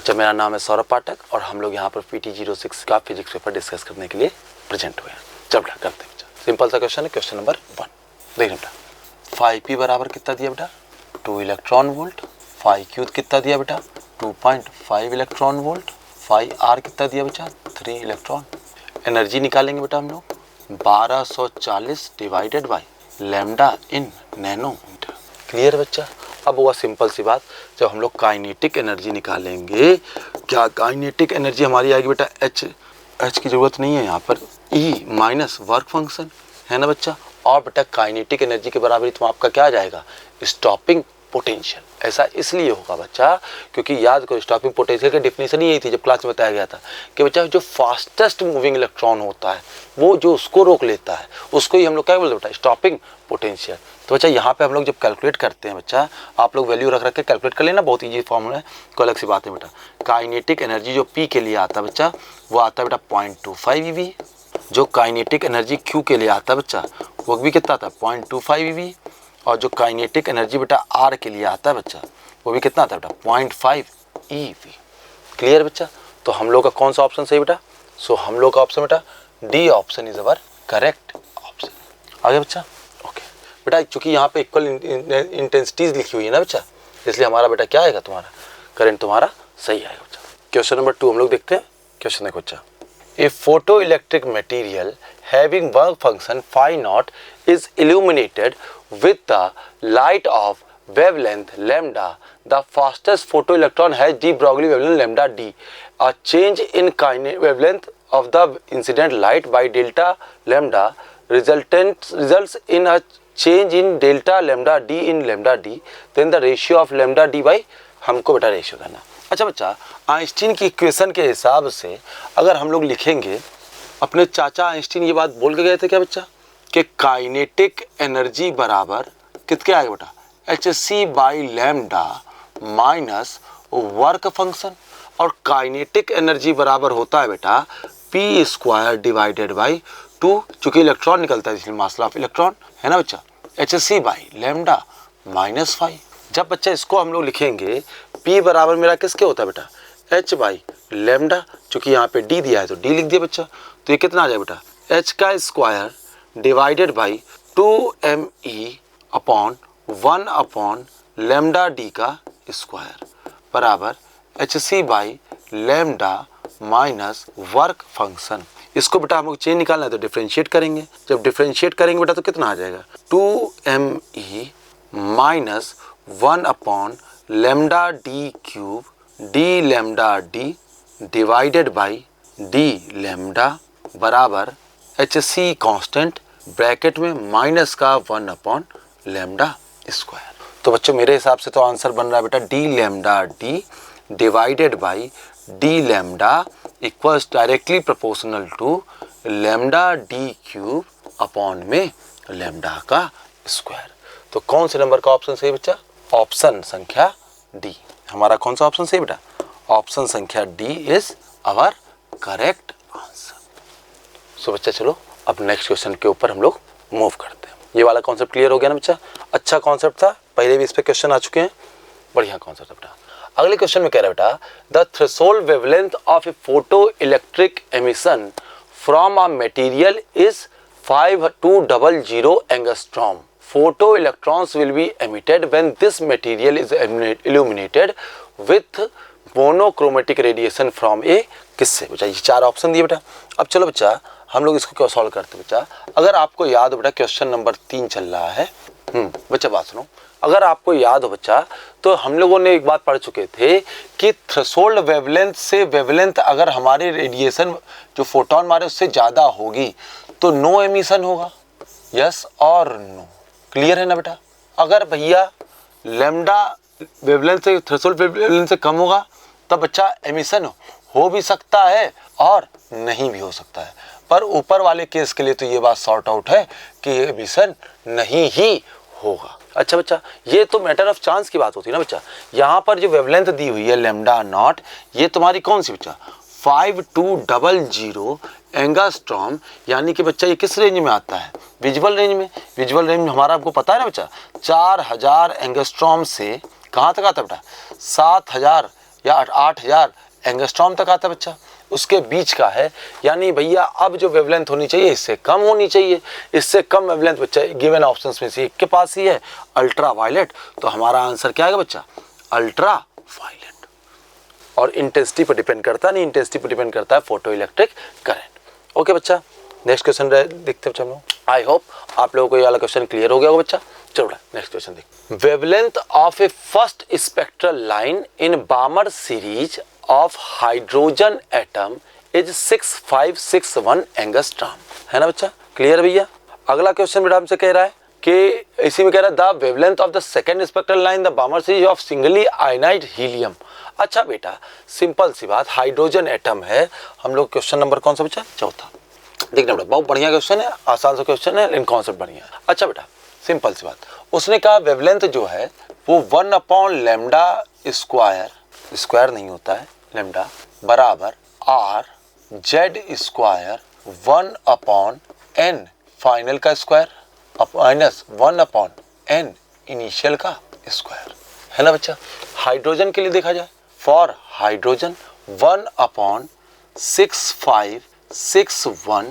बच्चा मेरा नाम है सौरभ पाठक और हम लोग यहाँ पर PT06 का फिजिक्स पेपर डिस्कस करने के लिए प्रेजेंट हुए हैं। चल बेटा करते हैं। बेटा सिंपल सा क्वेश्चन है, क्वेश्चन नंबर 1। देखिए बेटा 5p बराबर कितना दिया बेटा 2 इलेक्ट्रॉन वोल्ट, 5q कितना दिया बेटा 2.5 इलेक्ट्रॉन वोल्ट, 5r कितना दिया बेटा 3 इलेक्ट्रॉन। एनर्जी निकालेंगे बेटा हम लोग 1240 divided by lambda in nanometre. Clear बच्चा। अब हुआ सिंपल सी बात, जब हम लोग काइनेटिक एनर्जी निकालेंगे, क्या काइनेटिक एनर्जी हमारी आएगी बेटा एच की जरूरत नहीं है यहाँ पर, ई माइनस वर्क फंक्शन है ना बच्चा। और बेटा काइनेटिक एनर्जी के बराबर तो आपका क्या आ जाएगा स्टॉपिंग पोटेंशियल। ऐसा इसलिए होगा बच्चा क्योंकि याद करो स्टॉपिंग पोटेंशियल की डेफिनेशन यही थी जब क्लास में बताया गया था कि बच्चा जो फास्टेस्ट मूविंग इलेक्ट्रॉन होता है वो जो उसको रोक लेता है उसको ही हम लोग क्या बोलते हैं बेटा स्टॉपिंग पोटेंशियल। तो बच्चा यहाँ पे हम लोग जब कैलकुलेट करते हैं बच्चा, आप लोग वैल्यू रख के कैलकुलेट कर लेना, बहुत ईजी फॉर्मूला है, कोई अलग सी बात है बेटा। काइनेटिक एनर्जी जो P के लिए आता है बच्चा वो आता है बेटा 0.25 eV, जो काइनेटिक एनर्जी Q के लिए आता है बच्चा वो भी कितना आता है 0.25 eV, और जो काइनेटिक एनर्जी बेटा R के लिए आता है बच्चा वो भी कितना आता है बेटा 0.5 eV। क्लियर बच्चा। तो हम लोग का कौन सा ऑप्शन सही बेटा, सो हम लोग का ऑप्शन बेटा D option is our correct option. आगे बच्चा ओके बेटा, चूंकि यहाँ पे इक्वल इंटेंसिटीज लिखी हुई है ना बच्चा, इसलिए हमारा बेटा क्या आएगा तुम्हारा करंट तुम्हारा सही आएगा बच्चा। क्वेश्चन नंबर 2 हम लोग देखते हैं। क्वेश्चन देखो बच्चा, A photoelectric material having work function phi naught is illuminated with the light of wavelength lambda. The fastest photoelectron has de Broglie wavelength lambda d. A change in wavelength of the incident light by delta lambda results in a change in delta lambda d in lambda d. Then the ratio of lambda d by हमको बेटा ratio करना। अच्छा बच्चा, Einstein की equation के हिसाब से अगर हम लोग लिखेंगे, अपने चाचा आइंस्टीन ये बात बोल के गए थे क्या बच्चा कि काइनेटिक एनर्जी बराबर कितने आएगा बेटा hc by lambda minus work function, और काइनेटिक एनर्जी बराबर होता है बेटा p स्क्वायर डिवाइडेड बाई 2, चूंकि इलेक्ट्रॉन निकलता है इसलिए मास ऑफ इलेक्ट्रॉन है ना बच्चा, hc बाई लैम्डा माइनस 5। जब बच्चा इसको हम लोग लिखेंगे P बराबर मेरा किसके होता है बेटा H बाई लैम्डा, चूंकि यहाँ पे D दिया है तो D लिख दिया बच्चा, तो ये कितना आ जाएगा बेटा H का square divided by 2me upon 1 upon lambda D का स्क्वायर बराबर hc by lambda minus work function. इसको बेटा हम लोग चेंज निकालना है तो डिफ्रेंशिएट करेंगे, जब डिफ्रेंशिएट करेंगे बेटा तो कितना आ जाएगा 2me minus 1 upon lambda d cube D lambda d divided by d lambda बराबर hc कांस्टेंट ब्रैकेट में माइनस का 1 अपॉन लैम्डा स्क्वायर। तो बच्चों मेरे हिसाब से तो आंसर बन रहा है बेटा d lambda d divided by d lambda equals directly proportional to lambda d cube upon में लैम्डा का स्क्वायर। तो कौन से नंबर का ऑप्शन सही बच्चा, ऑप्शन संख्या डी। हमारा कौन सा ऑप्शन सही बेटा, ऑप्शन संख्या D is our correct answer. So बच्चा चलो अब नेक्स्ट क्वेश्चन के ऊपर हम लोग मूव करते हैं। ये वाला कॉन्सेप्ट क्लियर हो गया ना बच्चा, अच्छा कॉन्सेप्ट था, पहले भी इस पे क्वेश्चन आ चुके हैं, बढ़िया कॉन्सेप्ट बेटा। अगले क्वेश्चन में कह रहा है बेटा the threshold wavelength of A photo electric emission from a material is 5200 angstrom. Photo electrons will be emitted when this material is illuminated with monochromatic radiation from a किससे बच्चा, ये 4 ऑप्शन दिए बेटा। अब चलो बच्चा हम लोग इसको क्यों सॉल्व करते हैं बच्चा। अगर आपको याद हो बेटा क्वेश्चन नंबर 3 चल रहा है, बच्चा बात सुनो, अगर आपको याद हो बच्चा तो हम लोगों ने एक बात पढ़ चुके थे कि थ्रेशोल्ड वेवलेंथ से वेवलेंथ अगर हमारे रेडिएशन जो फोटोन मारे उससे ज़्यादा होगी तो नो एमिशन होगा, यस और नो। क्लियर है ना बेटा। अगर भैया लैम्डा वेवलेंथ से थ्रेशोल्ड वेवलेंथ से कम होगा तब बच्चा एमिशन हो भी सकता है और नहीं भी हो सकता है, पर ऊपर वाले केस के लिए तो ये बात सॉर्ट आउट है कि एमिशन नहीं ही होगा। अच्छा बच्चा ये तो मैटर ऑफ चांस की बात होती है ना बच्चा। यहाँ पर जो वेवलेंथ दी हुई है लैम्डा नॉट, ये तुम्हारी कौन सी बच्चा 5200 एंगास्ट्रॉम, यानी कि बच्चा ये किस रेंज में आता है विजुअल रेंज में। विजुअल रेंज में हमारा आपको पता है ना बच्चा 4000 एंगस्ट्रॉम से कहाँ तक आता है बेटा 7000 या 8000 एंगस्ट्रॉम तक आता है बच्चा, उसके बीच का है। यानी भैया अब जो वेवलेंथ होनी चाहिए इससे कम होनी चाहिए, इससे कम वेवलेंथ बच्चा गिवन ऑप्शंस में से एक के पास ही है, अल्ट्रा वायलेट। तो हमारा आंसर क्या आएगा बच्चा, अल्ट्रा वायलेट। और इंटेंसिटी पर डिपेंड करता नहीं, इंटेंसिटी पर डिपेंड करता है फोटो इलेक्ट्रिक करंट। ओके बच्चा, नेक्स्ट क्वेश्चन देखते हैं बच्चा हम लोग। आई होप आप लोगों को ये वाला क्वेश्चन क्लियर हो गया होगा बच्चा। चलो नेक्स्ट क्वेश्चन देखिए। Wavelength of A first spectral line in बामर series of hydrogen atom is 6561 angstrom, है ना बच्चा, क्लियर भैया। अगला क्वेश्चन बेटा हमसे कह रहा है कि इसी में कह रहा है the wavelength of the second spectral line the Balmer series of singly ionized helium. अच्छा बेटा सिंपल सी बात, हाइड्रोजन एटम है, हम लोग क्वेश्चन नंबर कौन सा बच्चा, चौथा। देखना बेटा बहुत बढ़िया क्वेश्चन है, आसान सा क्वेश्चन है, लेकिन कॉन्सेप्ट बढ़िया है। अच्छा बेटा सिंपल सी बात, उसने कहा वेवलेंथ जो है वो 1/λ स्क्वायर, स्क्वायर नहीं होता है लैम्डा, बराबर r z square 1/n final का स्क्वायर माइनस 1/n इनिशियल का स्क्वायर, है ना बच्चा। हाइड्रोजन के लिए देखा जाए, for hydrogen 1/6561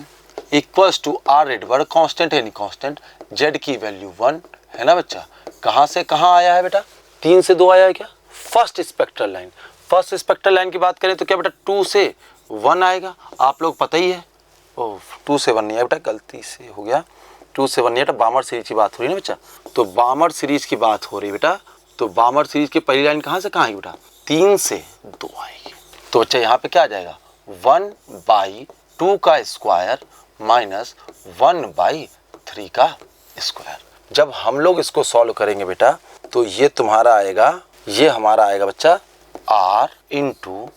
equals to R Rydberg constant है, नहीं कांस्टेंट, जेड की वैल्यू 1, है ना बच्चा। कहाँ से कहाँ आया है बेटा, 3 से 2 आया है क्या, first spectral line. First spectral line की बात करें तो क्या बेटा 2 से 1 आएगा, आप लोग पता ही है। ओह 2 से 1 नहीं है बेटा, गलती से हो गया, 2 से 1 नहीं है, बामर सीरीज की बात हो रही है ना बच्चा। तो बामर सीरीज की बात हो रही है बेटा, तो बामर सीरीज की पहली लाइन कहाँ से कहाँ आएगी बेटा, 3 से 2 आएगी। तो बच्चा यहाँ पे क्या आ जाएगा, 1/2 का स्क्वायर माइनस 1/3 का स्क्वायर। जब हम लोग इसको सॉल्व करेंगे बेटा तो ये तुम्हारा आएगा, ये हमारा आएगा बच्चा r into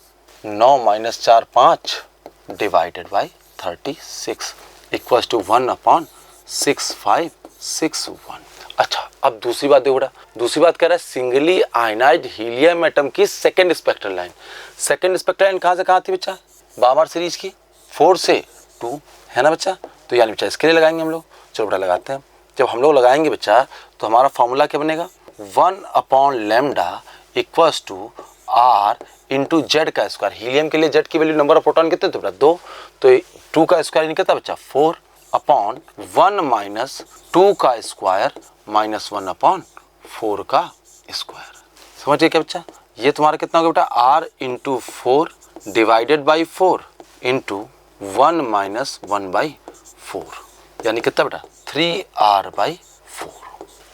9 - 4 5 divided by 36 equals to 1/6561। अच्छा अब दूसरी बात देखो बेटा, दूसरी बात कह रहा है सिंगली आयनाइड हीलियम एटम की second spectral line. Second spectral line कहाँ से कहाँ थी बच्चा, बामर सीरीज की 4 से 2, है ना बच्चा। तो यानी बच्चा इसके लिए लगाएंगे हम लोग, चलो बेटा लगाते हैं। जब हम लोग लगाएंगे बच्चा तो हमारा फॉर्मूला क्या बनेगा, 1/λ equals to r into Z का स्क्वायर। हीलियम के लिए जेड की वैल्यू नंबर ऑफ प्रोटॉन कितने थे बेटा 2, तो 2 का स्क्वायर निकलता बच्चा 4/1 माइनस 2 का स्क्वायर माइनस 1/4 का स्क्वायर। समझिए क्या बच्चा, ये तुम्हारा कितना होगा बेटा, r into 4 divided by 4 into 1 minus 1/4, यानी कितना बेटा 3r/4।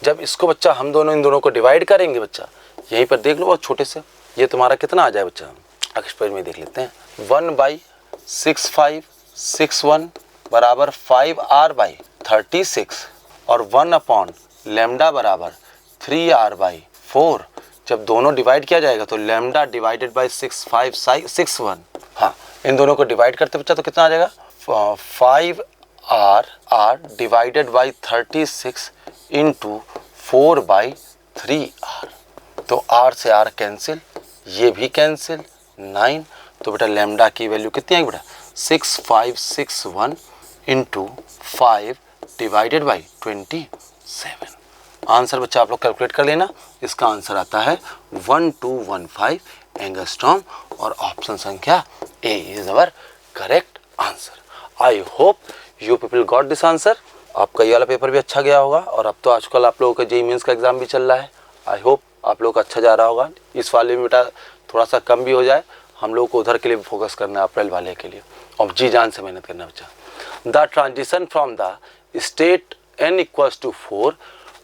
जब इसको बच्चा हम दोनों इन दोनों को डिवाइड करेंगे बच्चा, यहीं पर देख लो बहुत छोटे से, ये तुम्हारा कितना आ जाए बच्चा, अक्ष पर में देख लेते हैं, 1/6561 बराबर 5r/36 और 1/λ बराबर 3r/4। जब दोनों डिवाइड किया जाएगा तो लैम्डा डिवाइडेड बाई 6561, हाँ इन दोनों को डिवाइड करते बच्चा तो कितना आ जाएगा, 5r divided by 36 into 4/3r। तो r से r कैंसिल, ये भी कैंसिल, 9। तो बेटा लैम्डा की वैल्यू कितनी आएगी बेटा, 6561 इंटू 5 डिवाइडेड बाई 27। आंसर बच्चा आप लोग कैलकुलेट कर लेना, इसका आंसर आता है 1215 एंगस्ट्रॉम और ऑप्शन संख्या A is our correct answer. I hope you people got this answer. आपका ये वाला पेपर भी अच्छा गया होगा और अब तो आजकल आप लोगों का जेईई मेंस का एग्जाम भी चल रहा है। आई होप आप लोग का अच्छा जा रहा होगा। इस वाले में बेटा थोड़ा सा कम भी हो जाए, हम लोग को उधर के लिए फोकस करना है, अप्रैल वाले के लिए, और जी जान से मेहनत करना बच्चा। The transition from the state n equals to 4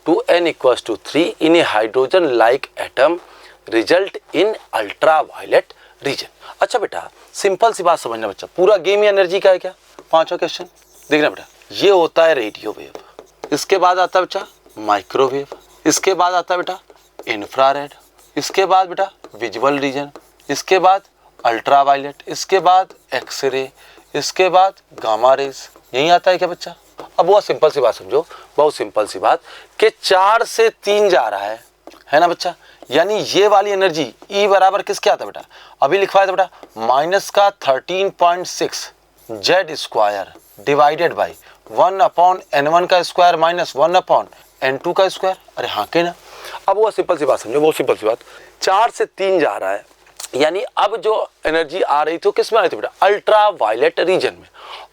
to n equals to 3 in a hydrogen like atom result in ultraviolet region। अच्छा बेटा सिंपल सी बात समझना बच्चा, पूरा गेम ही एनर्जी का है क्या। पांचवा क्वेश्चन देखना बेटा, ये होता है रेडियो वेव, इसके बाद आता है बच्चा माइक्रोवेव, इसके बाद आता है बेटा इंफ्रारेड, इसके बाद बेटा विजुअल रीजन, इसके बाद अल्ट्रावायलेट, इसके बाद एक्सरे, इसके बाद गामा रेज। यही आता है क्या बच्चा। अब बहुत सिंपल सी बात समझो, बहुत सिंपल सी बात कि 4 से 3 जा रहा है ना बच्चा, यानी ये वाली एनर्जी E बराबर किसके आता है बेटा, अभी लिखवाया था बेटा माइनस का 13.6 Z square divided by 1/n1 का स्क्वायर माइनस 1/n2 का स्क्वायर। अरे हाँ के ना। अब वो सिंपल सी बात समझो, बहुत सिंपल सी बात, 4 से 3 जा रहा है, यानी अब जो एनर्जी आ रही थी किस में आ रही थी बेटा, अल्ट्रा वायलेट रीजन में।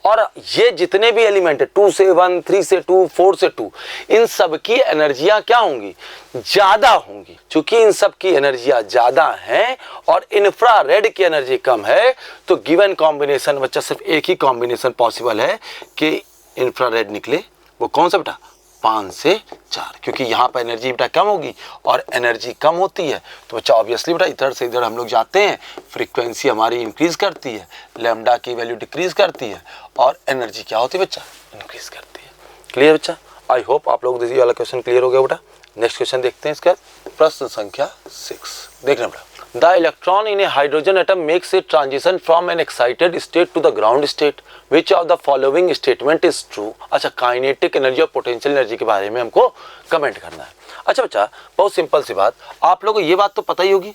और ये जितने भी एलिमेंट है 2 से 1, 3 से 2, 4 से 2, इन सब की एनर्जियां क्या होंगी, ज्यादा होंगी। क्योंकि इन सब की एनर्जियां ज्यादा हैं और इंफ्रारेड की एनर्जी कम है, तो गिवन कॉम्बिनेशन बच्चा सिर्फ एक ही कॉम्बिनेशन पॉसिबल है कि इंफ्रारेड निकले। वो कौन सा बेटा, 5 से 4, क्योंकि यहाँ पर एनर्जी बेटा कम होगी और एनर्जी कम होती है तो बच्चा ऑब्वियसली बेटा इधर से इधर हम लोग जाते हैं, फ्रीक्वेंसी हमारी इंक्रीज करती है, लैम्डा की वैल्यू डिक्रीज करती है और एनर्जी क्या होती है बच्चा, इंक्रीज करती है। क्लियर बच्चा, आई होप आप लोग ये वाला क्वेश्चन क्लियर हो गया बेटा। नेक्स्ट क्वेश्चन देखते हैं इसका, प्रश्न संख्या 6 देखना बेटा। The electron in a hydrogen atom makes a transition from an excited state to the ground state. Which of the following statement is true? अच्छा, काइनेटिक एनर्जी और पोटेंशियल एनर्जी के बारे में हमको कमेंट करना है। अच्छा बच्चा, बहुत सिंपल सी बात, आप लोगों को ये बात तो पता ही होगी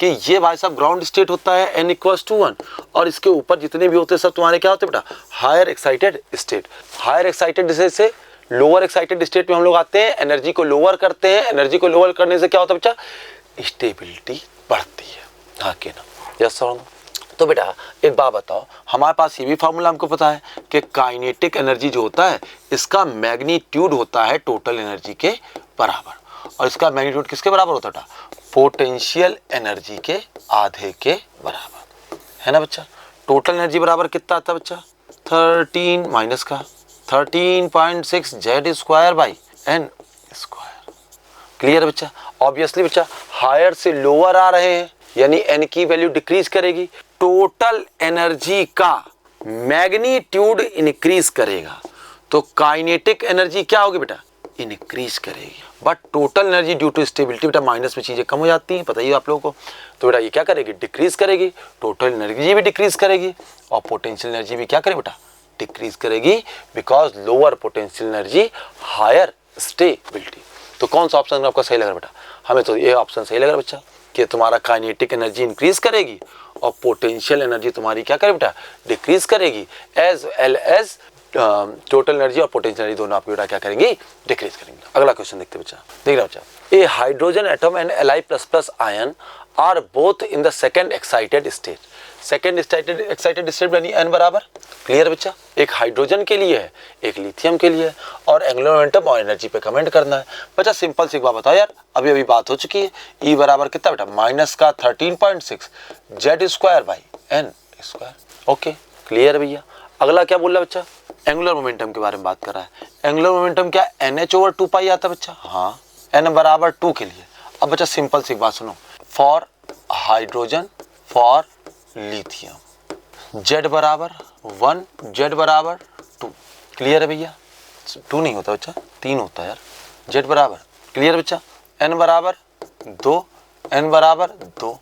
कि ये भाई साहब ग्राउंड स्टेट होता है n=1 और इसके ऊपर जितने भी होते हैं सब तुम्हारे क्या होते हैं बेटा, higher excited state. Higher excited state से लोअर एक्साइटेड स्टेट में हम लोग आते हैं, एनर्जी को लोअर करते हैं। एनर्जी को लोअर करने से क्या होता है बच्चा, स्टेबिलिटी बढ़ती है। हाँ कि ना, यस और नो। तो बेटा एक बात बताओ, हमारे पास ये भी फार्मूला हमको पता है कि काइनेटिक एनर्जी जो होता है इसका मैग्नीट्यूड होता है टोटल एनर्जी के बराबर, और इसका मैग्नीट्यूड किसके बराबर होता है, पोटेंशियल एनर्जी के आधे के बराबर, है ना बच्चा। टोटल एनर्जी बराबर कितना आता है बच्चा, 13 माइनस का 13.6 Z² बाई n²। क्लियर बच्चा, ऑब्वियसली बच्चा हायर से लोअर आ रहे हैं यानी n की वैल्यू डिक्रीज करेगी, टोटल एनर्जी का मैग्नीट्यूड इंक्रीज करेगा, तो काइनेटिक एनर्जी क्या होगी बेटा, इंक्रीज करेगी। But total energy due to stability बेटा माइनस में चीजें कम हो जाती हैं, पता ही है आप लोगों को, तो बेटा ये क्या करेगी, डिक्रीज करेगी, टोटल एनर्जी भी डिक्रीज करेगी और पोटेंशियल एनर्जी भी क्या करेगी बेटा, डिक्रीज करेगी, because lower potential energy higher stability. तो कौन सा ऑप्शन आपका सही लग रहा है बेटा, हमें तो ये ऑप्शन सही लग रहा है बच्चा कि तुम्हारा काइनेटिक एनर्जी इंक्रीज करेगी और पोटेंशियल एनर्जी तुम्हारी क्या करेगी बेटा, डिक्रीज करेगी, as well as total energy और पोटेंशियल एनर्जी दोनों आपकी बेटा क्या करेंगी, डिक्रीज करेंगे। अगला क्वेश्चन देखते बच्चा, देख रहा बच्चा, a hydrogen atom and Li++ ion are both in the second excited state. Second excited state यानी n बराबर, क्लियर बच्चा, एक हाइड्रोजन के लिए है एक लिथियम के लिए है, और एंगुलर मोमेंटम और एनर्जी पे कमेंट करना है। बच्चा सिंपल सी एक बात बताओ यार, अभी अभी बात हो चुकी है, E बराबर कितना बेटा, माइनस का 13.6 Z² by n²। Okay clear है भैया। अगला क्या बोल रहा है बच्चा, एंगुलर मोमेंटम के बारे में बात कर रहा है। एंगुलर मोमेंटम क्या, NH/2π आता है बच्चा, हाँ n बराबर 2 के लिए। अब बच्चा सिंपल सी एक बात सुनो, for hydrogen for lithium Z बराबर 1 Z बराबर 2, क्लियर है भैया, 2 नहीं होता बच्चा 3 होता है यार, Z बराबर, क्लियर बच्चा, n बराबर 2 n बराबर 2,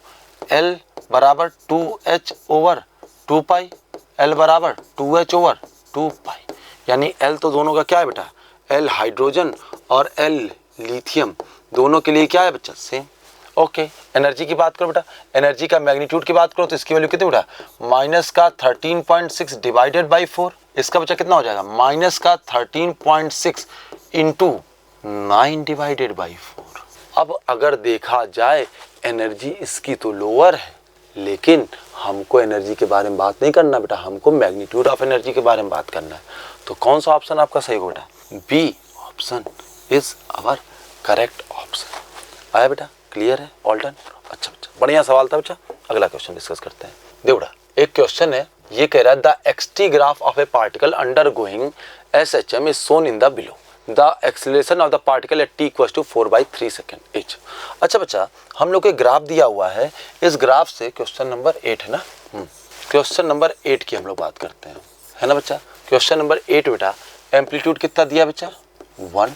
L बराबर 2H/2π, L बराबर 2H/2π, यानी L तो दोनों का क्या है बेटा, L हाइड्रोजन और L लिथियम दोनों के लिए क्या है बच्चा, सेम। ओके एनर्जी की बात करो बेटा, एनर्जी का मैग्नीट्यूड की बात करो तो इसकी वैल्यू कितनी बेटा, माइनस का 13.6 डिवाइडेड बाई 4, इसका बच्चा कितना हो जाएगा, माइनस का 13.6 इंटू 9 डिवाइडेड बाई 4। अब अगर देखा जाए एनर्जी इसकी तो लोअर है, लेकिन हमको एनर्जी के बारे में बात नहीं करना बेटा, हमको मैग्नीट्यूड ऑफ एनर्जी के बारे में बात करना है। तो कौन सा ऑप्शन आपका सही होगा बेटा, B option is our correct option. आया बेटा, क्लियर है, ऑल डन। अच्छा बच्चा, बढ़िया सवाल था बच्चा। अगला क्वेश्चन डिस्कस करते हैं। देखो बेटा, एक क्वेश्चन है, ये कह रहा है the x t graph of a particle undergoing SHM is shown in the below, the acceleration of the particle at t = 4/3 second एच। अच्छा बच्चा, हम लोग को ग्राफ दिया हुआ है, इस ग्राफ से क्वेश्चन नंबर 8 है ना, क्वेश्चन नंबर 8 की हम लोग बात करते हैं, है ना बच्चा। क्वेश्चन नंबर 8 बेटा, एम्पलीट्यूड कितना दिया बच्चा 1,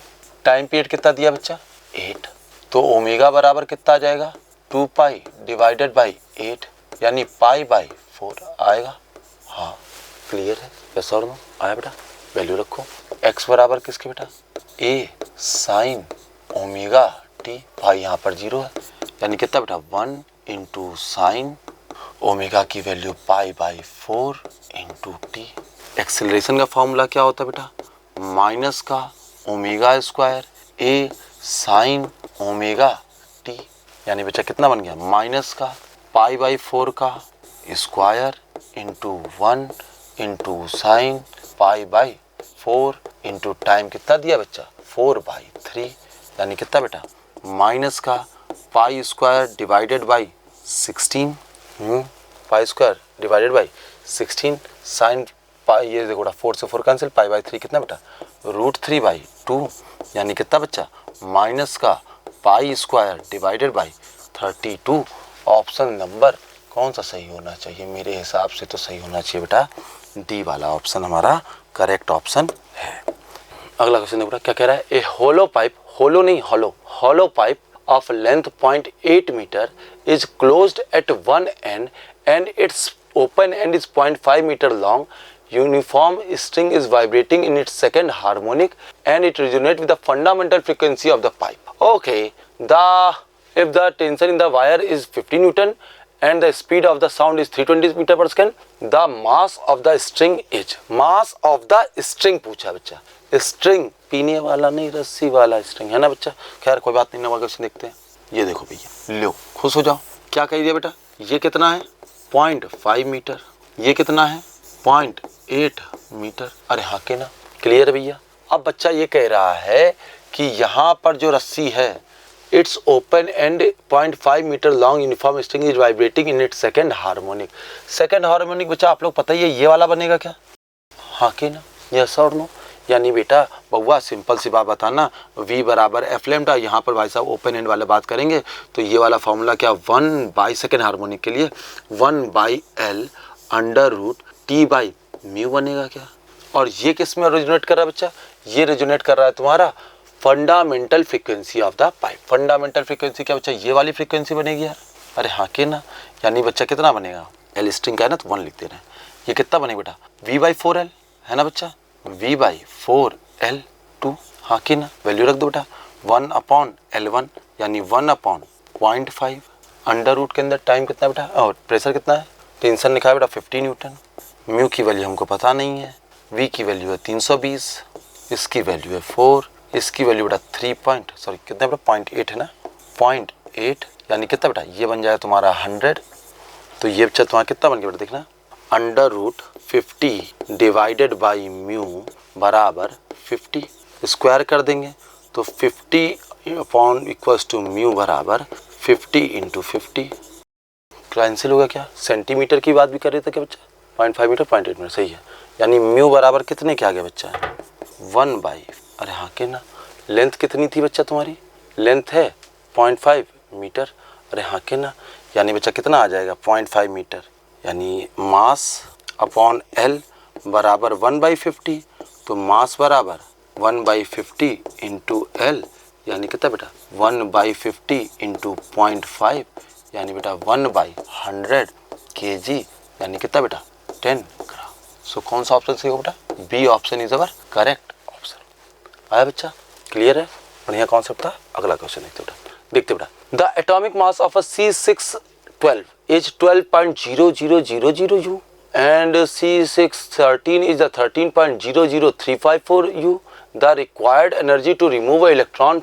टाइम पीरियड कितना दिया बच्चा 8, तो ओमेगा बराबर कितना आ जाएगा 2π डिवाइडेड बाई 8, यानी π/4 आएगा। हाँ क्लियर है, यस और नो, आया बेटा। वैल्यू रखो, x बराबर किसके बेटा, a साइन ओमेगा t, भाई यहाँ पर 0 है, यानी कितना बेटा 1 इंटू साइन ओमेगा की वैल्यू π/4 इंटू t। एक्सेलरेशन का फॉर्मूला क्या होता है बेटा, माइनस का omega square a sine omega t, यानी बच्चा कितना बन गया, माइनस का π π/4 का square into 1 into sine π/4 into time कितना दिया बच्चा 4/3 यानी कितना बेटा माइनस का pi square divided by 16 pi square divided by 16 sine pi ये देखो 4 से 4 कैंसिल π/3 कितना बेटा √3/2 यानी कितना बच्चा माइनस का pi square divided by 32। Option number कौन सा सही होना चाहिए? मेरे हिसाब से तो सही होना चाहिए बेटा डी वाला ऑप्शन हमारा करेक्ट ऑप्शन है। अगला क्वेश्चन देखो क्या कह रहा है। ए होलो पाइप, होलो नहीं hollow pipe of length 0.8 meter is closed at one end and its open end is 0.5 meter long. Uniform string is vibrating in its second harmonic and it resonates with the fundamental frequency of the pipe. Okay, if the tension in the wire is 50 Newton and the speed of the sound is 320 meter per second, the mass of the string is mass of the string पूछा बच्चा। String पीने वाला नहीं रस्सी वाला string है ना बच्चा। खैर कोई बात नहीं, नंबर क्वेश्चन देखते हैं। ये देखो भैया, लो खुश हो जाओ। क्या कह दिया बेटा? ये कितना है 0.5 मीटर, ये कितना है 0.8 मीटर। अरे हाँ के ना, क्लियर है भैया। अब बच्चा ये कह रहा है कि यहाँ पर जो रस्सी है it's open end 0.5 metre long uniform string is vibrating in its second harmonic. Second harmonic बच्चा आप लोग पता ही है ये वाला बनेगा क्या? हाँ के ना, यस और नो। यानी बेटा बउआ सिंपल सी बात बताना, v बराबर एफ लैम्डा। यहाँ पर भाई साहब ओपन एंड वाले बात करेंगे तो ये वाला फॉर्मूला क्या 1 सेकंड हार्मोनिक के लिए 1/L √T/μ बनेगा क्या? और ये किस में रेजोनेट कर रहा है बच्चा? ये रेजोनेट कर रहा है तुम्हारा fundamental frequency of the pipe. Fundamental frequency क्या बच्चा? ये वाली फ्रीक्वेंसी बनेगी यार। अरे हाँ के ना, यानी बच्चा कितना बनेगा? एल स्ट्रिंग का है ना तो 1 लिखते रहे। ये कितना बनेगा बेटा? v/4L है ना बच्चा, v/4L2। हाँ कि ना, वैल्यू रख दो बेटा 1/L1 यानी 1/0.5 अंडर रूट के अंदर टाइम कितना बेटा और प्रेशर कितना है? टेंशन लिखा है बेटा 50 न्यूटन। म्यू की वैल्यू हमको पता नहीं है, v की वैल्यू है 320, इसकी वैल्यू है 4, इसकी वैल्यू बेटा कितना बेटा 0.8 है ना, 0.8 यानी कितना बेटा? ये बन जाएगा तुम्हारा 100। तो ये बच्चा तुम्हारा कितना बन गया बेटा देखना, √50 डिवाइडेड बाई म्यू बराबर 50। स्क्वायर कर देंगे तो 50 अपॉन इक्वल्स टू म्यू बराबर 50 इंटू 50। कैंसिल होगा क्या? सेंटीमीटर की बात भी कर रहे थे क्या बच्चा? 0.5 मीटर 0.8 मीटर सही है। यानी म्यू बराबर कितने के आ गया बच्चा? 1/। अरे हाँ के ना, लेंथ कितनी थी बच्चा तुम्हारी? लेंथ है 0.5 मीटर। अरे हाँ के ना, यानी बच्चा कितना आ जाएगा 0.5 मीटर। यानी मास अपॉन एल बराबर 1/50। तो मास बराबर 1/50 इंटू एल यानी कितना बेटा 1/50 इंटू 0.5 यानी बेटा 1/100 kg यानी कितना बेटा 10 ग्राम। सो कौन सा ऑप्शन सही होगा बेटा? B option is our correct option. आया बच्चा, क्लियर है? बढ़िया कॉन्सेप्ट था। अगला क्वेश्चन देखते बेटा। The atomic mass of a C612 is 12.00000 U and C613 is the 13.00354 U. The required energy to remove a neutron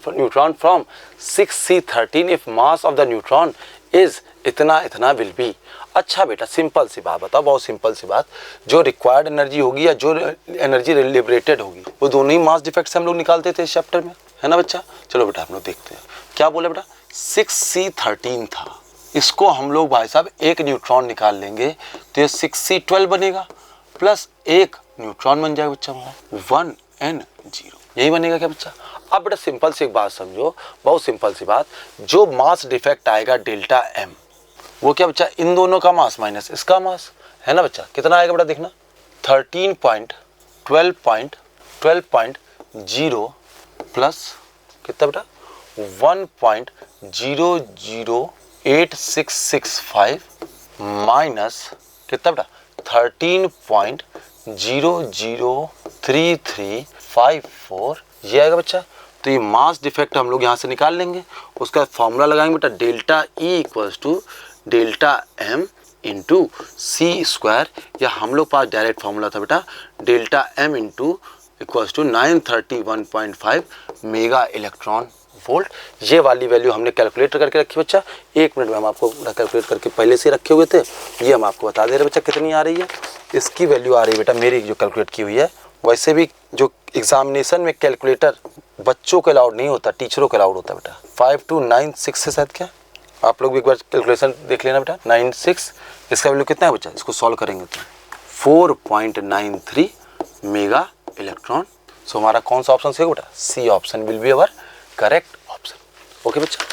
from 6C13 if mass of the neutron is इतना will be। अच्छा बेटा simple सी बात बताओ, बहुत simple सी बात। जो required energy होगी या जो एनर्जी लिबरेटेड होगी वो दोनों ही मास डिफेक्ट से हम लोग निकालते थे इस चैप्टर में, है ना बच्चा? चलो बेटा हम लोग देखते हैं क्या बोले बेटा। 6C13 था, इसको हम लोग भाई साहब एक न्यूट्रॉन निकाल लेंगे तो ये 6C12 बनेगा प्लस एक न्यूट्रॉन बन जाएगा बच्चा हमारा 1n0। यही बनेगा क्या बच्चा? अब बेटा सिंपल सी एक बात समझो, बहुत सिंपल सी बात। जो मास डिफेक्ट आएगा डेल्टा m वो क्या बच्चा? इन दोनों का मास माइनस इसका मास, है ना बच्चा? कितना आएगा बेटा देखना 13.12.0 प्लस कितना बेटा 1.008665 माइनस कितना बेटा 13.003354 ये आएगा बच्चा। तो ये मास डिफेक्ट हम लोग यहाँ से निकाल लेंगे, उसका फॉर्मूला लगाएंगे बेटा delta E equals to delta M into C square, या हम लोग पास डायरेक्ट फॉर्मूला था बेटा delta M into equals to 931.5 mega electron volt. ये वाली वैल्यू हमने कैलकुलेट करके रखी बच्चा, 1 मिनट में हम आपको कैलकुलेट करके पहले से रखे हुए थे, ये हम आपको बता दे रहे बच्चा कितनी आ रही है। इसकी वैल्यू आ रही है बेटा मेरी जो कैलकुलेट की हुई है। वैसे भी जो एग्जामिनेशन में कैलकुलेटर बच्चों को अलाउड नहीं होता, टीचरों को अलाउड होता है बेटा। 5296 से शायद क्या, आप लोग भी एक बार कैलकुलेशन देख लेना बेटा। 96 इसका वैल्यू कितना है बच्चा, इसको सॉल्व करेंगे तो 4.93 मेगा इलेक्ट्रॉन। सो हमारा कौन सा ऑप्शन सही बेटा, C option will be our correct option. Okay बच्चा,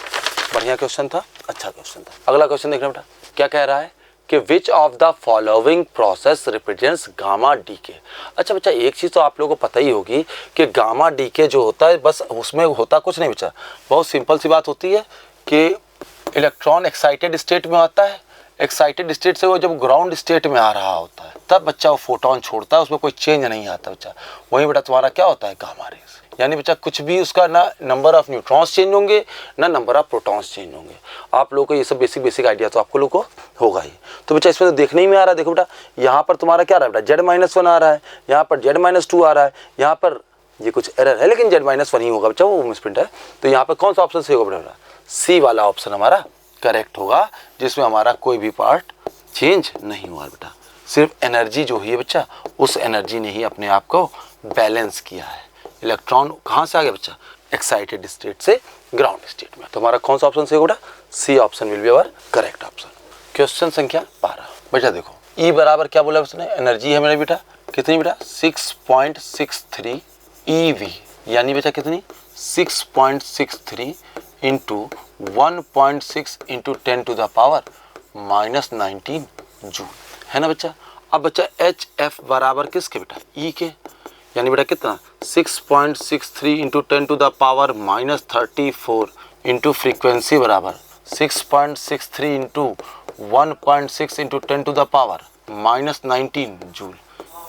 बढ़िया क्वेश्चन था, अच्छा क्वेश्चन था। अगला क्वेश्चन देखना बेटा, क्या कह रहा है कि which of the following process represents gamma decay. अच्छा बच्चा, एक चीज़ तो आप लोगों को पता ही होगी कि गामा डीके जो होता है बस उसमें होता कुछ नहीं बच्चा, बहुत सिंपल सी बात होती है कि इलेक्ट्रॉन एक्साइटेड स्टेट में आता है, एक्साइटेड स्टेट से वो जब ग्राउंड स्टेट में आ रहा होता है तब बच्चा वो फोटोन छोड़ता है, उसमें कोई चेंज नहीं आता बच्चा। वही बेटा तुम्हारा क्या होता है, गामा रेज। यानी बच्चा कुछ भी उसका ना नंबर ऑफ न्यूट्रॉन्स चेंज होंगे ना नंबर ऑफ प्रोटॉन्स चेंज होंगे। आप लोगों को ये सब बेसिक आइडिया तो आपको लोगों को होगा ही। तो बच्चा इसमें तो देखने ही में आ रहा है, देखो बेटा यहाँ पर तुम्हारा क्या आ रहा है बेटा, Z-1 आ रहा है, यहाँ पर Z-2 आ रहा है, यहाँ पर ये कुछ एरर है लेकिन Z-1 ही होगा बच्चा, वो मिसप्रिंट है। तो यहाँ पर कौन सा ऑप्शन सही होगा बेटा, सी वाला ऑप्शन हमारा करेक्ट होगा, जिसमें हमारा कोई भी पार्ट चेंज नहीं हुआ बेटा। सिर्फ एनर्जी जो है बच्चा, उस एनर्जी ने ही अपने आप को बैलेंस किया है। इलेक्ट्रॉन कहाँ से आ गया बच्चा, एक्साइटेड स्टेट से ग्राउंड स्टेट में। तो हमारा कौन सा ऑप्शन सही होगा, C option will be our correct option. Question संख्या 12 बेटा देखो, ई बराबर क्या बोला उसने, एनर्जी है मेरा बेटा कितनी बेटा 6.63 EV, यानी बेटा कितनी 6.63 into 1.6 into 10 to the power -19 joule, है ना बच्चा। अब बच्चा HF बराबर किसके बेटा, ई के, यानी बेटा कितना 6.63 into 10 to the power -34 into frequency बराबर 6.63 into 1.6 into 10 to the power -19 joule.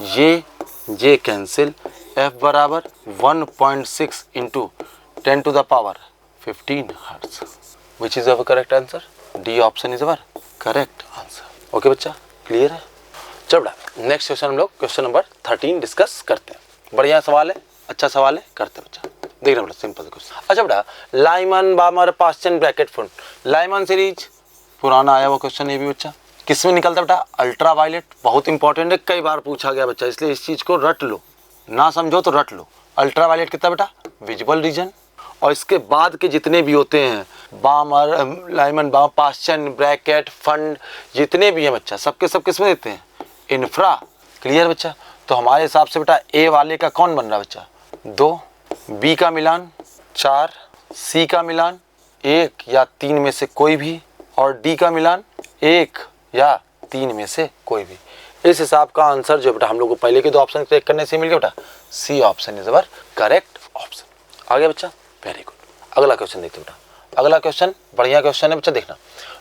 ये कैंसिल, F बराबर 1.6 into 10 to the power 15 hertz, which is our correct answer, D option is our correct answer. Okay बच्चा, clear है। चलो बेटा next question हम लोग question number 13 discuss करते हैं। बढ़िया सवाल है, अच्छा सवाल है, करते हैं बच्चा। देखना बेटा सिंपल क्वेश्चन। अच्छा बेटा, लाइमन बामर पास्चन ब्रैकेट फुल, लाइमन सीरीज पुराना आया हुआ क्वेश्चन ये भी बच्चा, किसमें निकलता बेटा, अल्ट्रा वायलेट। बहुत इंपॉर्टेंट है, कई बार पूछा गया बच्चा, इसलिए इस चीज को रट लो, ना समझो तो रट लो। अल्ट्रा वायलेट कितना बेटा, विजिबल रीजन। और इसके बाद के जितने भी होते हैं बामर, Lyman Balmer, Paschen bracket, fund, जितने भी हैं बच्चा सबके सब किसमें देते हैं, इंफ्रा। क्लियर बच्चा। तो हमारे हिसाब से बेटा ए वाले का कौन बन रहा बच्चा, 2, बी का मिलान 4, सी का मिलान 1 या 3 में से कोई भी, और डी का मिलान 1 या 3 में से कोई भी। इस हिसाब का आंसर जो बेटा हम लोग को पहले के 2 ऑप्शन चेक करने से मिल गया बेटा, C option is our correct option. आ गया बच्चा, वेरी गुड। अगला क्वेश्चन देखते बेटा, अगला क्वेश्चन बढ़िया क्वेश्चन है बच्चा, देखना।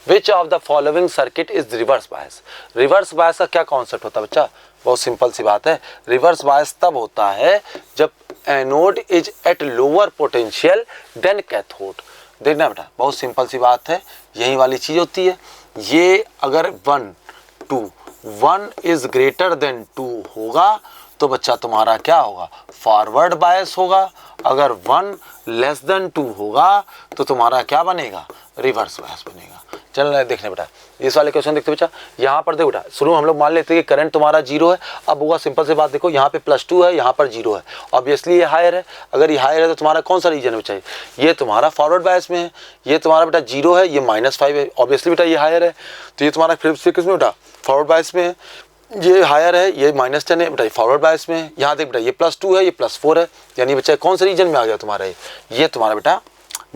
विच of the following circuit is reverse bias. Reverse bias का क्या कॉन्सेप्ट होता है बच्चा, बहुत सिंपल सी बात है। रिवर्स बायस तब होता है जब anode is at lower potential than cathode. देखना बेटा बहुत सिंपल सी बात है, यही वाली चीज होती है। ये अगर 1 इज ग्रेटर देन 2 होगा तो बच्चा तुम्हारा क्या होगा, फॉरवर्ड बायस होगा। अगर 1 लेस देन 2 होगा तो तुम्हारा क्या बनेगा, रिवर्स बायस बनेगा। चल देखने बेटा इस वाले क्वेश्चन देखते बेटा, यहाँ पर देखो बेटा शुरू हम लोग मान लेते हैं कि करंट तुम्हारा 0 है। अब हुआ सिंपल से बात, देखो यहाँ पे +2 है, यहाँ पर 0 है, ऑब्वियसली ये हायर है। अगर ये हायर है तो तुम्हारा कौन सा रीजन है बच्चा, ये तुम्हारा फॉरवर्ड बायस में है। ये तुम्हारा बेटा 0 है, ये -5 है, ऑब्वियसली बेटा ये हायर है, तो ये तुम्हारा फिर से किसमें बेटा, फॉरवर्ड बायस में है। ये हायर है, ये -10 है बेटा, फॉरवर्ड बायस में है। यहाँ देख बेटा ये +2 है, ये +4 है, यानी बच्चा कौन से रीजन में आ गया तुम्हारा, ये तुम्हारा बेटा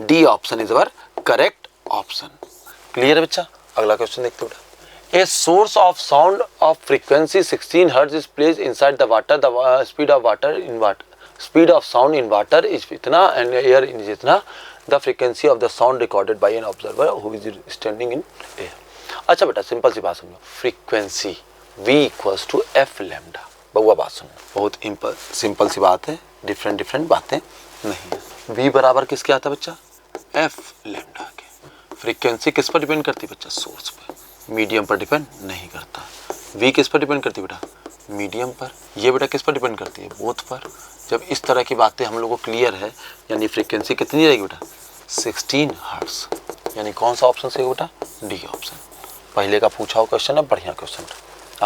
D option is our correct option. Clear है बच्चा। अगला क्वेश्चन देखते बेटा, a source of sound of frequency 16 hertz is placed inside the water, the speed of water in water, speed of sound in water is इतना and air is इतना, the frequency of the sound recorded by an observer who is standing in air. अच्छा बेटा simple सी बात समझो, frequency V = F lambda. बहुआ बात सुनो, बहुत simple सी बात है, डिफरेंट बातें नहीं है। V बराबर किसके आता है बच्चा, F लैम्डा के। फ्रीक्वेंसी किस पर डिपेंड करती है बच्चा, सोर्स पर, मीडियम पर डिपेंड नहीं करता। V किस पर डिपेंड करती है बेटा, मीडियम पर। ये बेटा किस पर डिपेंड करती है, बोथ पर। जब इस तरह की बातें हम लोग को क्लियर है, यानी फ्रीक्वेंसी कितनी रहेगी बेटा, 16 हर्ट्ज, यानी कौन सा ऑप्शन सही होगा बेटा, डी ऑप्शन। पहले का पूछा हुआ क्वेश्चन है, बढ़िया क्वेश्चन है।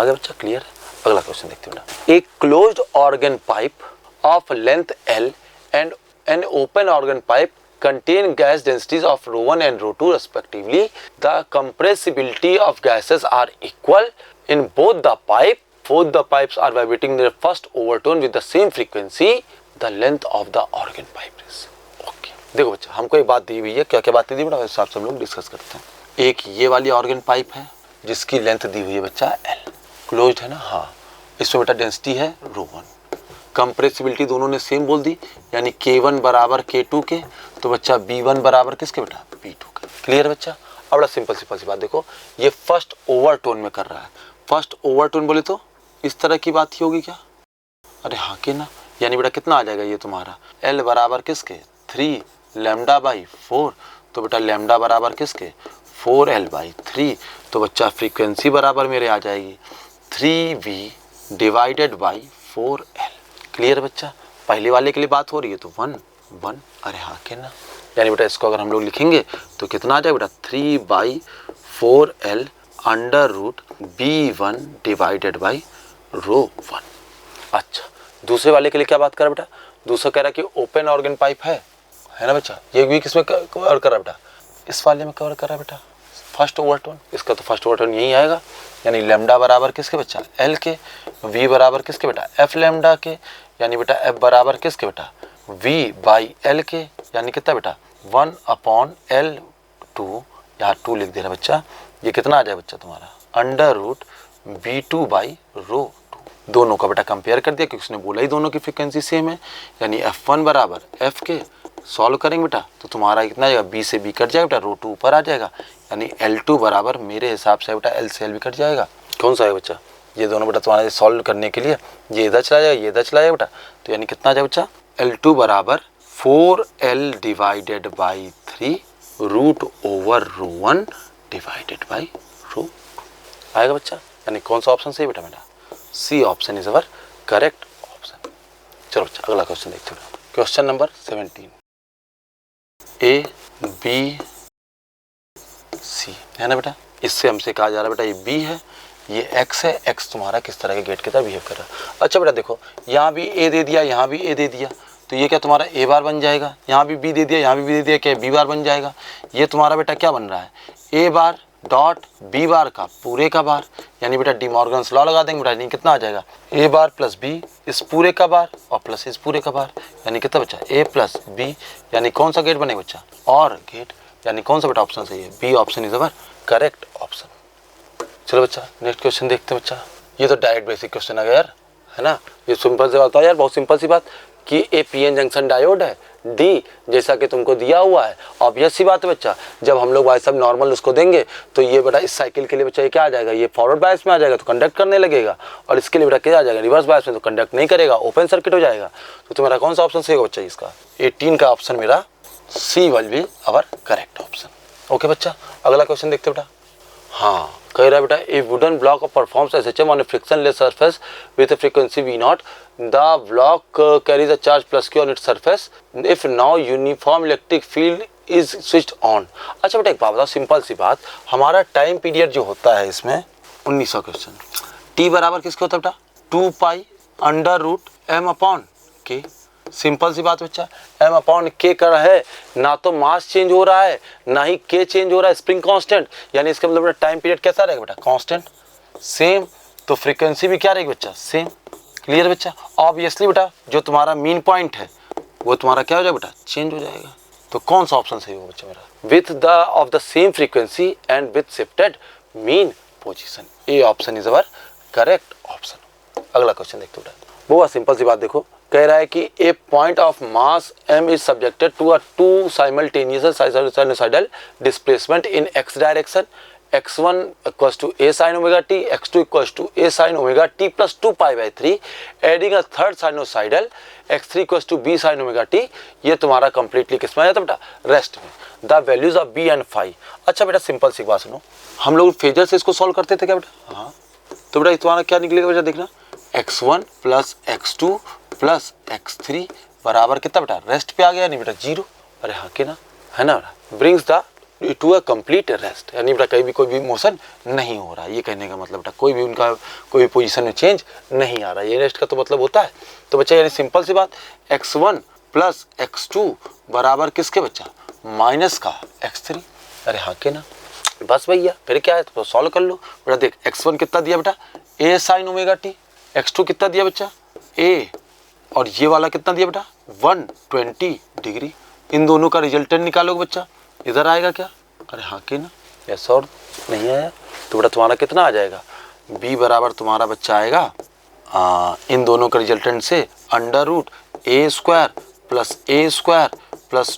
आगे बच्चा क्लियर है। अगला क्वेश्चन देखते हैं बेटा। एक closed organ pipe of length L and an open organ pipe contain gas densities of ρ1 and ρ2 respectively. The compressibility of gases are equal in both the pipe. Both the pipes are vibrating their first overtone with the same frequency. The length of the organ pipe is. Okay. देखो बच्चा, हमको एक बात दी हुई है। क्या क्या बात दी हुई है बेटा, इस हिसाब से हम लोग डिस्कस करते हैं। एक ये वाली ऑर्गन पाइप है जिसकी लेंथ दी हुई है बच्चा L, क्लोज्ड है ना, हाँ। इसमें बेटा डेंसिटी है ρ1। कंप्रेसिबिलिटी दोनों ने सेम बोल दी, यानी K1 बराबर K2 के, तो बच्चा B1 बराबर किसके बेटा, B2 के। क्लियर बच्चा। अब बड़ा सिंपल सी बात देखो, ये फर्स्ट ओवरटोन में कर रहा है। फर्स्ट ओवरटोन बोले तो इस तरह की बात ही होगी क्या, अरे हाँ के ना, यानी बेटा कितना आ जाएगा ये तुम्हारा L बराबर किसके 3 λ/4, तो बेटा लैम्डा बराबर किसके 4L/3, तो बच्चा फ्रीक्वेंसी बराबर मेरे आ जाएगी 3V divided by 4L। Clear बच्चा। पहले वाले के लिए बात हो रही है तो 1 अरे हाँ के ना, यानी बेटा इसको अगर हम लोग लिखेंगे तो कितना आ जाएगा बेटा 3/4L under root B1 divided by ρ1। अच्छा, दूसरे वाले के लिए क्या बात कर रहा बेटा, दूसरा कह रहा है कि ओपन ऑर्गन पाइप है ना बच्चा, ये भी किसमें कवर कर रहा बेटा, इस वाले में कवर कर रहा बेटा फर्स्ट ओवरटोन। इसका तो फर्स्ट ओवरटोन यही आएगा, यानी लैम्डा बराबर किसके बच्चा L के, V बराबर किसके बेटा F लैम्डा के, यानी बेटा F बराबर किसके बेटा V/L के, यानी कितना बेटा 1/L2, यहाँ 2 लिख दे रहा बच्चा, ये कितना आ जाए बच्चा तुम्हारा अंडर रूट B2/ρ2। दोनों का बेटा कंपेयर कर दिया क्योंकि उसने बोला ही दोनों की फ्रिक्वेंसी सेम है, यानी F1 बराबर F के, सॉल्व करेंगे बेटा तो तुम्हारा कितना आ जाएगा, B से B कट जाएगा बेटा, ρ2 ऊपर आ जाएगा, यानी L2 बराबर मेरे हिसाब से बेटा L से L भी कट जाएगा। कौन सा है बच्चा, ये दोनों बेटा तुम्हारे सॉल्व करने के लिए ये इधर चला जाएगा, ये इधर चला जाएगा बेटा, तो यानी कितना आ जाएगा बच्चा L2 बराबर 4L divided by 3 √/ρ1 divided by ρ2 आएगा बच्चा। यानी कौन सा ऑप्शन सही बेटा मेरा, C option is our correct option. चलो बच्चा अगला क्वेश्चन देखते हैं। Question number 17, A B C है ना बेटा, इससे हमसे कहा जा रहा है बेटा ये B है, ये X है, X तुम्हारा किस तरह के गेट की तरह बिहेव कर रहा है। अच्छा बेटा देखो, यहाँ भी A दे दिया, यहाँ भी A दे दिया, तो ये क्या तुम्हारा A बार बन जाएगा, यहाँ भी B दे दिया, यहाँ भी B दे दिया, क्या B बार बन जाएगा। ये तुम्हारा बेटा क्या बन रहा है A बार डॉट B बार का पूरे का बार, यानी बेटा डी मॉर्गन्स लॉ लगा देंगे बेटा, यानी कितना आ जाएगा A बार प्लस B इस पूरे का बार और प्लस इस पूरे का बार, यानी कितना बच्चा A प्लस B, यानी कौन सा गेट बनेगा बच्चा और गेट, यानी कौन सा बेटा ऑप्शन सही है, B option is our correct option. चलो बच्चा नेक्स्ट क्वेश्चन देखते हैं बच्चा। ये तो डायरेक्ट बेसिक क्वेश्चन आ गया यार, है ना, ये सिंपल सी बात है यार, बहुत सिंपल सी बात कि ए पीएन जंक्शन डायोड है, डी जैसा कि तुमको दिया हुआ है। ऑब्वियस सी बात है बच्चा, जब हम लोग भाई साहब नॉर्मल उसको देंगे तो ये बेटा इस साइकिल के लिए बच्चा ये क्या आ जाएगा, ये फॉरवर्ड बायस में आ जाएगा तो कंडक्ट करने लगेगा, और इसके लिए बेटा क्या आ जाएगा रिवर्स बायस में तो कंडक्ट नहीं करेगा, ओपन सर्किट हो जाएगा। तो तुम्हारा कौन सा ऑप्शन सही होगा बच्चा, इसका 18 का ऑप्शन मेरा C will be our correct option. Okay बच्चा अगला क्वेश्चन देखते बेटा। हाँ कह रहा है बेटा, ए wooden block performs SHM on A frictionless surface with A frequency V0, the block carries a charge plus Q on its surface if now uniform electric field is switched on. अच्छा बेटा एक बात बताओ, सिंपल सी बात, हमारा time period जो होता है इसमें 1900 क्वेश्चन, टी बराबर किसके होता है बेटा 2π अंडर रूट m अपॉन के। सिंपल सी बात बच्चा, m अपॉन के कर है, ना तो मास चेंज हो रहा है ना ही के चेंज हो रहा है, स्प्रिंग कांस्टेंट, यानी इसका मतलब बेटा टाइम पीरियड कैसा रहेगा बेटा कांस्टेंट सेम, तो फ्रीक्वेंसी भी क्या रहेगी बच्चा सेम। क्लियर बच्चा। ऑब्वियसली बेटा जो तुम्हारा मीन पॉइंट है वो तुम्हारा क्या हो जाएगा बेटा चेंज हो जाएगा, तो कौन सा ऑप्शन सही होगा बच्चा मेरा, with the of the same frequency and with shifted mean position, A option is our correct option. अगला क्वेश्चन देखते बेटा, बहुत सिंपल सी बात देखो, कह रहा है कि a point of mass m is subjected to a two simultaneous sinusoidal displacement in x direction, x1 equals to a sin omega t, x2 equals to a sin omega t plus 2π/3, adding a third sinusoidal x3 equals to b sin omega t। ये तुम्हारा completely किस में आ जाता बेटा rest में, the values of b and phi. अच्छा बेटा simple सी बात सुनो, हम लोग फेजर से इसको सॉल्व करते थे क्या बेटा, हाँ तो बेटा तुम्हारा क्या निकलेगा बेटा देखना, x1 plus x2 plus x3 बराबर कितना बेटा रेस्ट पे आ गया नहीं बेटा 0, अरे हाँ के ना, है ना, brings the to a complete rest, यानी बेटा कहीं भी कोई भी मोशन नहीं हो रहा है, ये कहने का मतलब बेटा कोई भी उनका कोई भी पोजीशन में चेंज नहीं आ रहा है, ये रेस्ट का तो मतलब होता है। तो बच्चा यानी सिंपल सी बात, x1 प्लस x2 बराबर किसके बच्चा, माइनस का x3। अरे हाँ के ना, बस भैया फिर क्या है, तो सॉल्व कर लो बेटा। देख x1 कितना दिया बेटा, a sin omega t, x2 कितना दिया बच्चा, a, और ये वाला कितना दिया बेटा 120 डिग्री। इन दोनों का रिजल्टेंट निकालोगे बच्चा, इधर आएगा क्या, अरे हाँ कि ना, यस और नहीं आया तो बेटा तुम्हारा कितना आ जाएगा, b बराबर तुम्हारा बच्चा आएगा इन दोनों का रिजल्टेंट से under root a square plus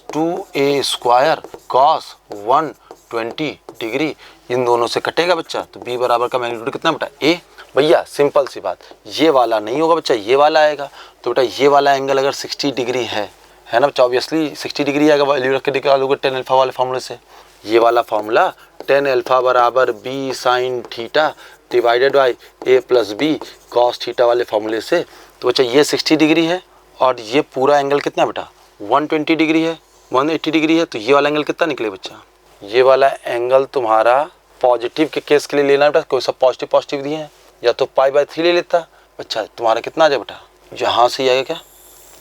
2a square cos 120 degree, इन दोनों से कटेगा बच्चा, तो b बराबर का मैग्नीट्यूड कितना बेटा a। भैया सिंपल सी बात, ये वाला नहीं होगा बच्चा, ये वाला आएगा, तो बेटा ये वाला एंगल अगर 60 डिग्री है ना बच्चा, ऑब्वियसली 60 डिग्री आएगा, वैल्यू रख के निकालोगे tan अल्फा वाले फार्मूले से। ये वाला फार्मूला tan अल्फा बराबर b sine theta divided by a plus b cos theta वाले फार्मूले से, तो बच्चा ये 60 डिग्री है और ये पूरा एंगल कितना बेटा 120 डिग्री है, 180 डिग्री है, तो ये वाला एंगल कितना निकले बच्चा, ये वाला एंगल तुम्हारा पॉजिटिव के केस के लिए लेना बेटा, कोई सब पॉजिटिव दिए हैं, या तो π/3 ले लेता बच्चा, तुम्हारा कितना आ जाए बेटा, यहाँ से ही आएगा क्या,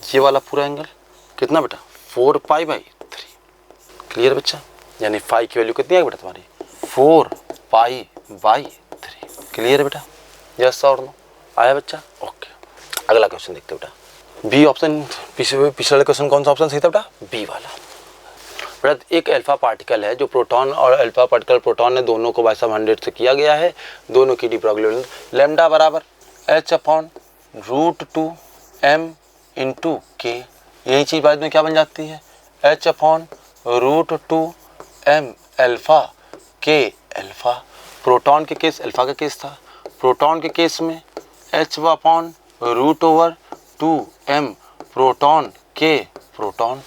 ये वाला पूरा एंगल कितना बेटा 4π/3। क्लियर बच्चा, यानी फाई की वैल्यू कितनी आएगी बेटा तुम्हारी 4π/3। क्लियर है बेटा, यस और नो, आया बच्चा, ओके। अगला क्वेश्चन देखते बेटा, बी ऑप्शन, पिछले क्वेश्चन कौन सा ऑप्शन सही था बेटा, बी वाला। बेटा एक अल्फा पार्टिकल है जो प्रोटॉन और अल्फा पार्टिकल प्रोटॉन ने दोनों को बाय 100 से किया गया है, दोनों की डी प्रोबेबिलिटी लैम्डा बराबर h/√2m × k, यही चीज़ बाद में क्या बन जाती है h/√2m alpha k alpha. Proton के केस, अल्फा का केस था, प्रोटॉन के केस में h/√2m प्रोटॉन k प्रोटॉन,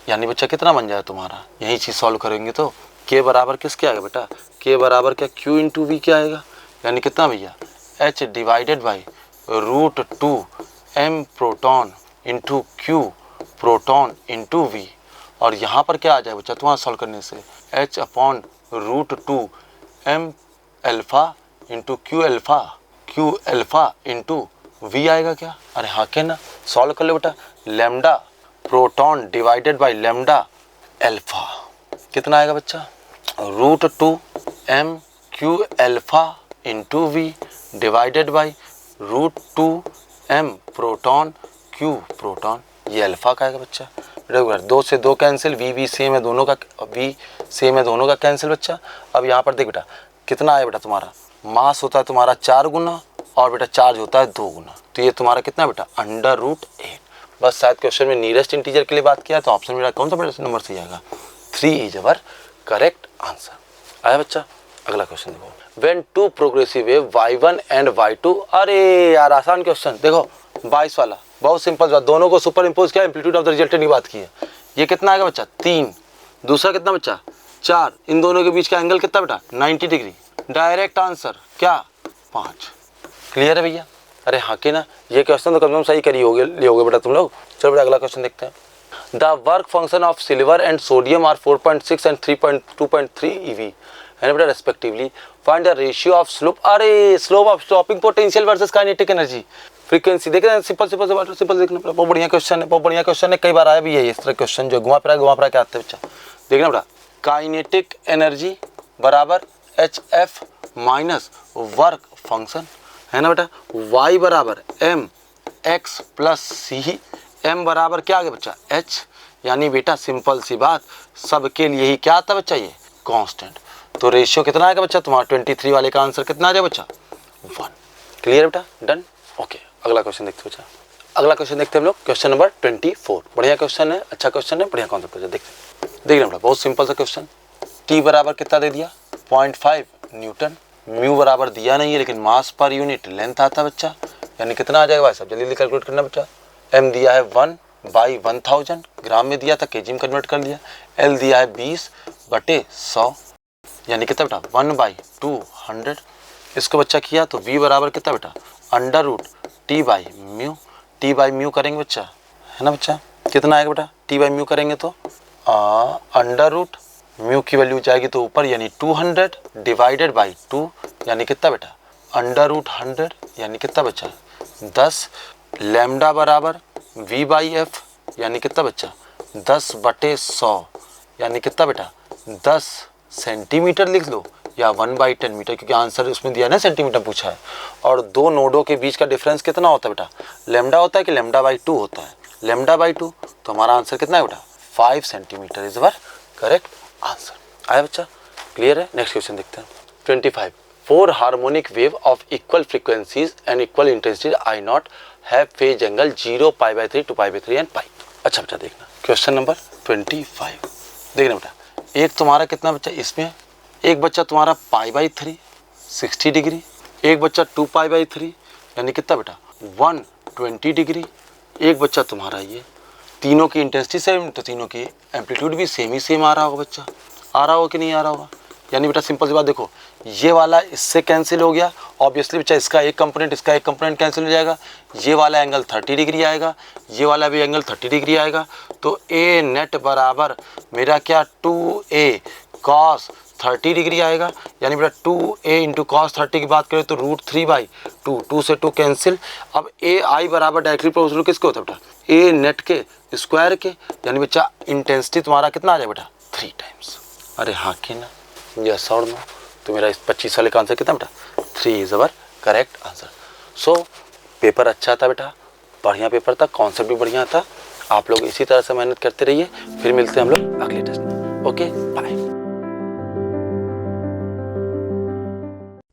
यानी बच्चा कितना बन जाए तुम्हारा, यही चीज़ सॉल्व करेंगे तो k बराबर किसके आएगा बेटा, k बराबर क्या q × v क्या आएगा, यानी कितना भैया h divided by √2m proton into q proton into v, और यहाँ पर क्या आ जाए बच्चा तुम्हारा सॉल्व करने से h/√2m alpha into q alpha into v आएगा क्या, अरे हाँ के ना, सॉल्व कर लो बेटा, lambda proton divided by lambda alpha कितना आएगा बच्चा √2m q alpha into v divided by √2m proton q proton, ये अल्फा का आएगा बच्चा। बेटा 2 से 2 कैंसिल, v सेम है दोनों का, v सेम है दोनों का कैंसिल बच्चा। अब यहाँ पर देख बेटा कितना आया बेटा तुम्हारा, मास होता है तुम्हारा 4 गुना और बेटा चार्ज होता है 2 गुना, तो ये तुम्हारा कितना बेटा √8। बस शायद क्वेश्चन में नियरेस्ट इंटीजर के लिए बात किया, तो ऑप्शन मेरा कौन सा बेटा नंबर से आएगा 3 इज अवर करेक्ट आंसर। आया बच्चा, अगला क्वेश्चन देखो, when two progressive wave y1 and y2, अरे यार आसान क्वेश्चन देखो 22 वाला, बहुत सिंपल बात, दोनों को सुपर इम्पोज किया, एम्पलीट्यूड ऑफ द रिजल्टेंट की बात की है, ये कितना आएगा बच्चा 3, दूसरा कितना बच्चा 4, इन दोनों के बीच का एंगल कितना बेटा 90 डिग्री, डायरेक्ट आंसर क्या 5। क्लियर है भैया, अरे हाँ कि ना, ये क्वेश्चन तो कम से कम सही करी होगे बेटा तुम लोग। चलो बेटा अगला क्वेश्चन देखते हैं, the work function of silver and sodium are 4.6 and 3.2.3 EV है ना बेटा respectively, find the ratio of slope, अरे slope of stopping potential versus kinetic energy frequency. देखें सिंपल देखना, बहुत बढ़िया क्वेश्चन है, बहुत बढ़िया क्वेश्चन है, कई बार आया भी है इस तरह क्वेश्चन जो घुमा फिरा के आते हैं बच्चा। देखना बेटा, काइनेटिक एनर्जी बराबर HF माइनस वर्क फंक्शन है ना बेटा, y बराबर mx प्लस c, m बराबर क्या आ गया बच्चा h, यानी बेटा सिंपल सी बात सबके लिए ही क्या आता बच्चा ये कांस्टेंट, तो रेशियो कितना आएगा बच्चा तुम्हारा 23 वाले का आंसर कितना आ जाए बच्चा 1। क्लियर बेटा, डन, ओके। अगला क्वेश्चन देखते बच्चा, अगला क्वेश्चन देखते हैं हम लोग, क्वेश्चन नंबर 24। बढ़िया क्वेश्चन है, अच्छा क्वेश्चन है, बढ़िया कॉन्सेप्ट है, देखते हैं बेटा, बहुत सिंपल सा क्वेश्चन। t बराबर कितना दे दिया 0.5 न्यूटन, म्यू बराबर दिया नहीं है लेकिन मास पर यूनिट लेंथ आता बच्चा, यानी कितना आ जाएगा भाई साहब जल्दी कैलकुलेट करना बच्चा। m दिया है 1/1000 ग्राम में दिया था, केजी में कन्वर्ट कर लिया। l दिया है 20/100 यानी कितना बेटा 1/200, इसको बच्चा किया तो v बराबर कितना बेटा √t/μ, t/μ करेंगे बच्चा है ना बच्चा, कितना आएगा बेटा t/μ करेंगे तो अंडर रूट म्यू की वैल्यू जाएगी तो ऊपर यानी 200 डिवाइडेड बाई 2 यानी कितना बेटा अंडर रूट 100 यानी कितना बचा 10 लैम्डा बराबर v बाई एफ यानी कितना बच्चा 10/100 यानी कितना बेटा 10 सेंटीमीटर लिख लो या 1/10 मीटर, क्योंकि आंसर उसमें दिया है ना सेंटीमीटर पूछा है। और दो नोडों के बीच का डिफरेंस कितना होता है बेटा लैम्डा होता है कि लैम्डा/2 होता है लैम्डा/2, तो हमारा आंसर कितना है बेटा 5 centimetre is our correct answer. आया बच्चा क्लियर है। नेक्स्ट क्वेश्चन देखते हैं 25 4 harmonic wave of equal frequencies and equal intensity I naught have phase angle 0 π/3 2 π/3 and pi. अच्छा बेटा देखना क्वेश्चन नंबर 25 देखना बेटा एक तुम्हारा कितना बच्चा इसमें एक बच्चा तुम्हारा π/3 60 डिग्री, एक बच्चा 2 π/3 यानी कितना बेटा 120 डिग्री, एक बच्चा तुम्हारा ये तीनों की इंटेंसिटी सेम तो तीनों की एम्पलीट्यूड भी सेम ही सेम आ रहा होगा बच्चा, आ रहा होगा कि नहीं आ रहा होगा। यानी बेटा सिंपल सी बात देखो ये वाला इससे कैंसिल हो गया ऑब्वियसली बच्चा इसका एक कंपोनेंट कैंसिल हो जाएगा, ये वाला एंगल 30 डिग्री आएगा, ये वाला भी एंगल 30 डिग्री आएगा, तो ए नेट बराबर मेरा क्या 2a cos 30 डिग्री आएगा। यानी बेटा 2a इंटू कॉस 30 की बात करें तो √3/2 2 से 2 कैंसिल। अब ए आई बराबर डायरेक्टली प्रोपोर्शनल किसके होता है बेटा ए नेट के स्क्वायर के, यानी बच्चा इंटेंसिटी तुम्हारा कितना आ जाए बेटा 3 टाइम्स। अरे हाँ कि ना यस और नो, तो मेरा इस 25 वाले का आंसर कितना बेटा 3 is our correct answer. So paper अच्छा था बेटा, बढ़िया पेपर था, कॉन्सेप्ट भी बढ़िया था। आप लोग इसी तरह से मेहनत करते रहिए, फिर मिलते हैं हम लोग अगले टेस्ट में। Okay bye.